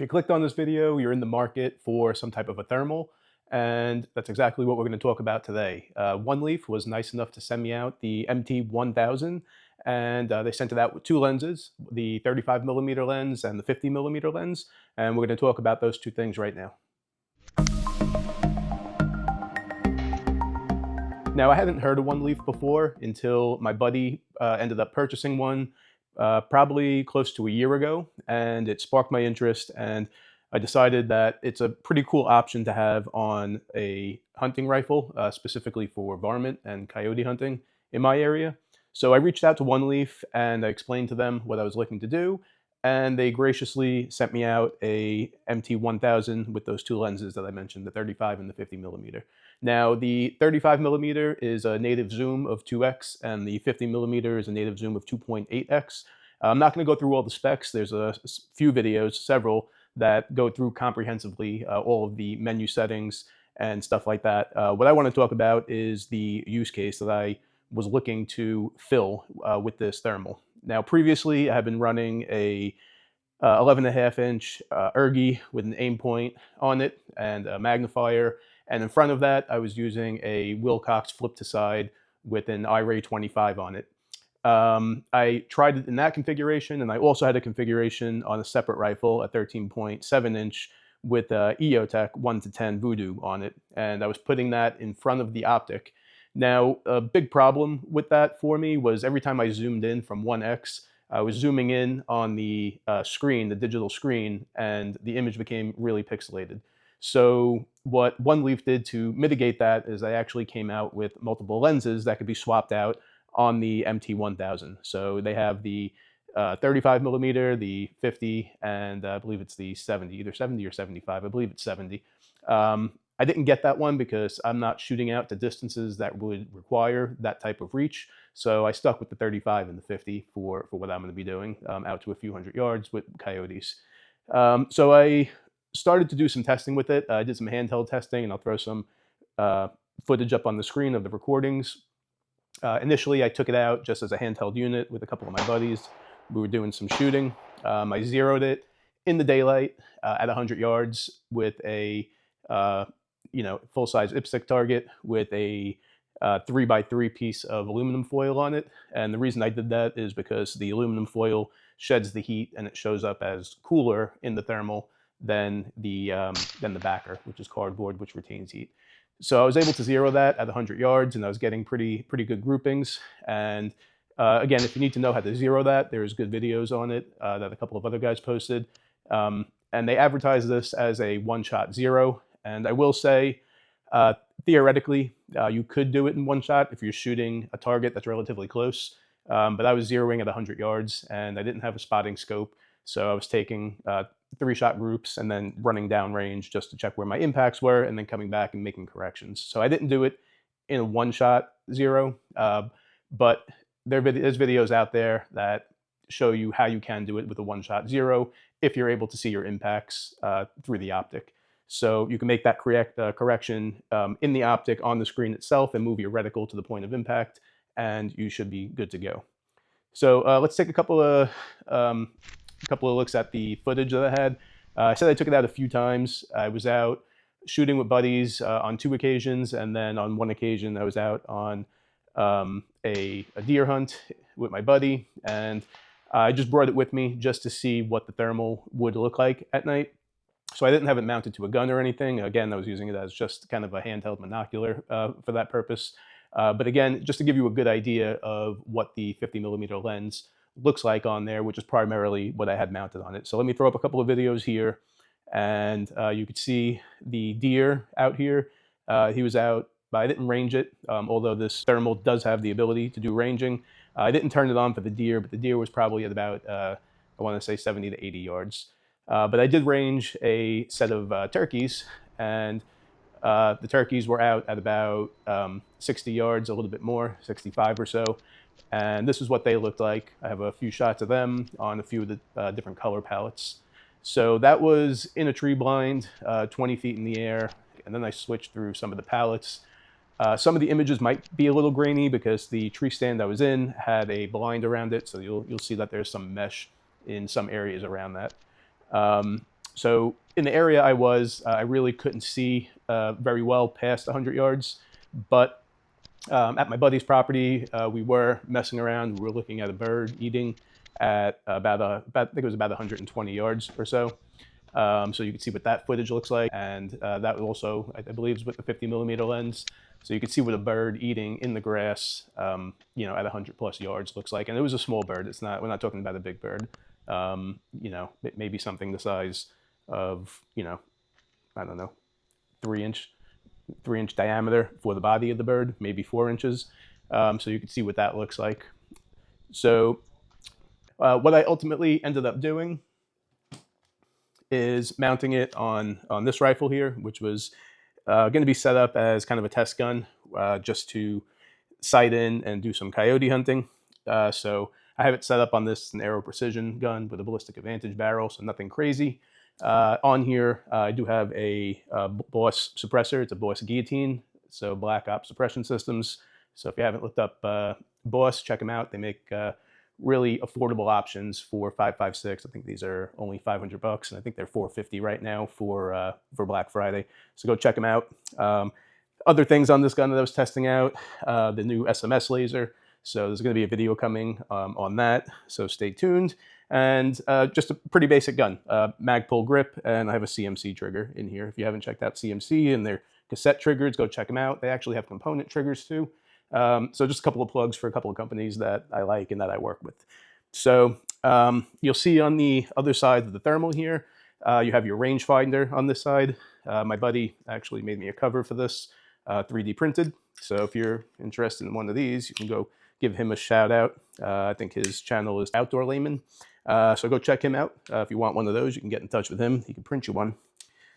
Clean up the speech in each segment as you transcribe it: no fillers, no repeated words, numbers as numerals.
If you clicked on this video, you're in the market for some type of a thermal, and that's exactly what we're going to talk about today. Oneleaf was nice enough to send me out the MT1000, and they sent it out with two lenses, the 35mm lens and the 50mm lens, and we're going to talk about those two things right now. Now, I hadn't heard of Oneleaf before until my buddy ended up purchasing one probably close to a year ago, and it sparked my interest, and I decided that it's a pretty cool option to have on a hunting rifle, specifically for varmint and coyote hunting in my area. So I reached out to Oneleaf and I explained to them what I was looking to do, and they graciously sent me out a MT1000 with those two lenses that I mentioned, the 35 and the 50mm. Now, the 35mm is a native zoom of 2x, and the 50mm is a native zoom of 2.8x. I'm not going to go through all the specs. There's a few videos, several, that go through comprehensively all of the menu settings and stuff like that. What I want to talk about is the use case that I was looking to fill with this thermal. Now, previously, I had been running a 11.5-inch ergi with an aim point on it and a magnifier. And in front of that, I was using a Wilcox flip to side with an iRay 25 on it. I tried it in that configuration, and I also had a configuration on a separate rifle, a 13.7-inch with EOTech 1-10 Voodoo on it. And I was putting that in front of the optic. Now, a big problem with that for me was every time I zoomed in from 1x, I was zooming in on the screen, the digital screen, and the image became really pixelated. So what Oneleaf did to mitigate that is they actually came out with multiple lenses that could be swapped out on the MT1000. So they have the 35mm, the 50, and I believe it's the 70, either 70 or 75. I believe it's 70. I didn't get that one because I'm not shooting out to distances that would require that type of reach. So I stuck with the 35 and the 50 for what I'm going to be doing, out to a few hundred yards with coyotes. So I started to do some testing with it. I did some handheld testing, and I'll throw some footage up on the screen of the recordings. Initially, I took it out just as a handheld unit with a couple of my buddies. We were doing some shooting. I zeroed it in the daylight at 100 yards with a full-size IPSC target with a 3x3 piece of aluminum foil on it. And the reason I did that is because the aluminum foil sheds the heat and it shows up as cooler in the thermal than the backer, which is cardboard, which retains heat. So I was able to zero that at 100 yards, and I was getting pretty good groupings. And again, if you need to know how to zero that, there's good videos on it that a couple of other guys posted. And they advertise this as a one-shot zero. And I will say, theoretically, you could do it in one shot if you're shooting a target that's relatively close. But I was zeroing at 100 yards, and I didn't have a spotting scope. So I was taking 3-shot groups and then running down range just to check where my impacts were, and then coming back and making corrections. So I didn't do it in a one-shot zero, but there's videos out there that show you how you can do it with a one-shot zero if you're able to see your impacts through the optic. So you can make that correction in the optic on the screen itself and move your reticle to the point of impact, and you should be good to go. So let's take a couple of looks at the footage that I had. I said I took it out a few times. I was out shooting with buddies on 2 occasions, and then on 1 occasion I was out on a deer hunt with my buddy, and I just brought it with me just to see what the thermal would look like at night. So I didn't have it mounted to a gun or anything. Again, I was using it as just kind of a handheld monocular for that purpose. But again, just to give you a good idea of what the 50mm lens looks like on there, which is primarily what I had mounted on it. So let me throw up a couple of videos here, and you could see the deer out here. He was out, but I didn't range it, although this thermal does have the ability to do ranging. I didn't turn it on for the deer, but the deer was probably at about, I want to say 70 to 80 yards. But I did range a set of turkeys, and the turkeys were out at about 60 yards, a little bit more, 65 or so. And this is what they looked like. I have a few shots of them on a few of the different color palettes. So that was in a tree blind, 20 feet in the air. And then I switched through some of the palettes. Some of the images might be a little grainy because the tree stand I was in had a blind around it. So you'll see that there's some mesh in some areas around that. So in the area I was, I really couldn't see very well past 100 yards, but at my buddy's property, we were messing around. We were looking at a bird eating at I think it was about 120 yards or so. So you can see what that footage looks like, and that also, I believe, is with the 50mm lens. So you can see what a bird eating in the grass, you know, at 100+ yards looks like. And it was a small bird. It's not. We're not talking about a big bird. You know, maybe something the size of, you know, I don't know, 3-inch diameter for the body of the bird, maybe 4 inches. So you can see what that looks like. So what I ultimately ended up doing is mounting it on this rifle here, which was going to be set up as kind of a test gun, just to sight in and do some coyote hunting. So I have it set up on this an Aero Precision gun with a ballistic advantage barrel, so nothing crazy. On here, I do have a Boss suppressor. It's a Boss guillotine, so Black Ops suppression systems. So if you haven't looked up Boss, check them out. They make really affordable options for 5.56. I think these are only $500, and I think they're $450 right now for Black Friday. So go check them out. Other things on this gun that I was testing out, the new SMS laser. So there's going to be a video coming on that, so stay tuned. And just a pretty basic gun, Magpul grip, and I have a CMC trigger in here. If you haven't checked out CMC and their cassette triggers, go check them out. They actually have component triggers too. So just a couple of plugs for a couple of companies that I like and that I work with. So you'll see on the other side of the thermal here, you have your rangefinder on this side. My buddy actually made me a cover for this, 3D printed. So if you're interested in one of these, you can go give him a shout out. I think his channel is Outdoor Layman. So go check him out. If you want one of those, you can get in touch with him. He can print you one.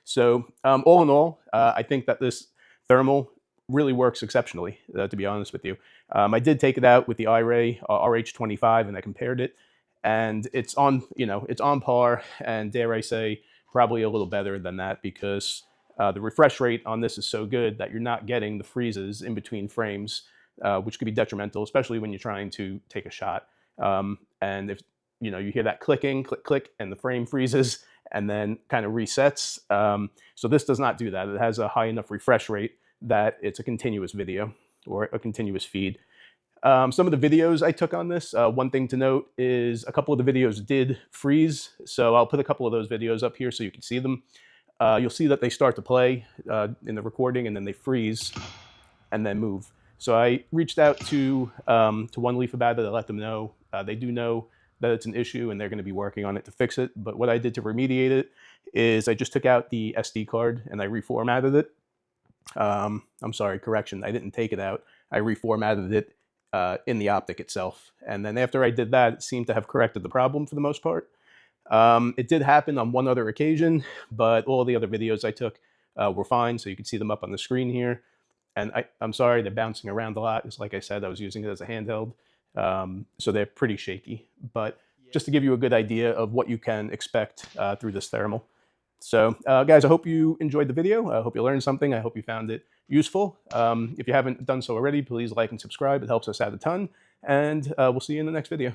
So all in all, I think that this thermal really works exceptionally, to be honest with you. I did take it out with the iRay RH25 and I compared it, and it's on, you know, it's on par, and dare I say, probably a little better than that, because the refresh rate on this is so good that you're not getting the freezes in between frames, which could be detrimental, especially when you're trying to take a shot. And if you know, you hear that clicking, click, click, and the frame freezes and then kind of resets. So this does not do that. It has a high enough refresh rate that it's a continuous video or a continuous feed. Some of the videos I took on this, one thing to note is a couple of the videos did freeze. So I'll put a couple of those videos up here so you can see them. You'll see that they start to play in the recording and then they freeze and then move. So I reached out to Oneleaf about it. I let them know. They do know that it's an issue and they're going to be working on it to fix it. But what I did to remediate it is I just took out the SD card and I reformatted it. I'm sorry, correction, I didn't take it out. I reformatted it in the optic itself. And then after I did that, it seemed to have corrected the problem for the most part. It did happen on one other occasion, but all the other videos I took were fine. So you can see them up on the screen here. And I'm sorry, they're bouncing around a lot. It's like I said, I was using it as a handheld. So they're pretty shaky, but just to give you a good idea of what you can expect through this thermal. So guys, I hope you enjoyed the video. I hope you learned something. I hope you found it useful. If you haven't done so already, please like and subscribe. It helps us out a ton. And we'll see you in the next video.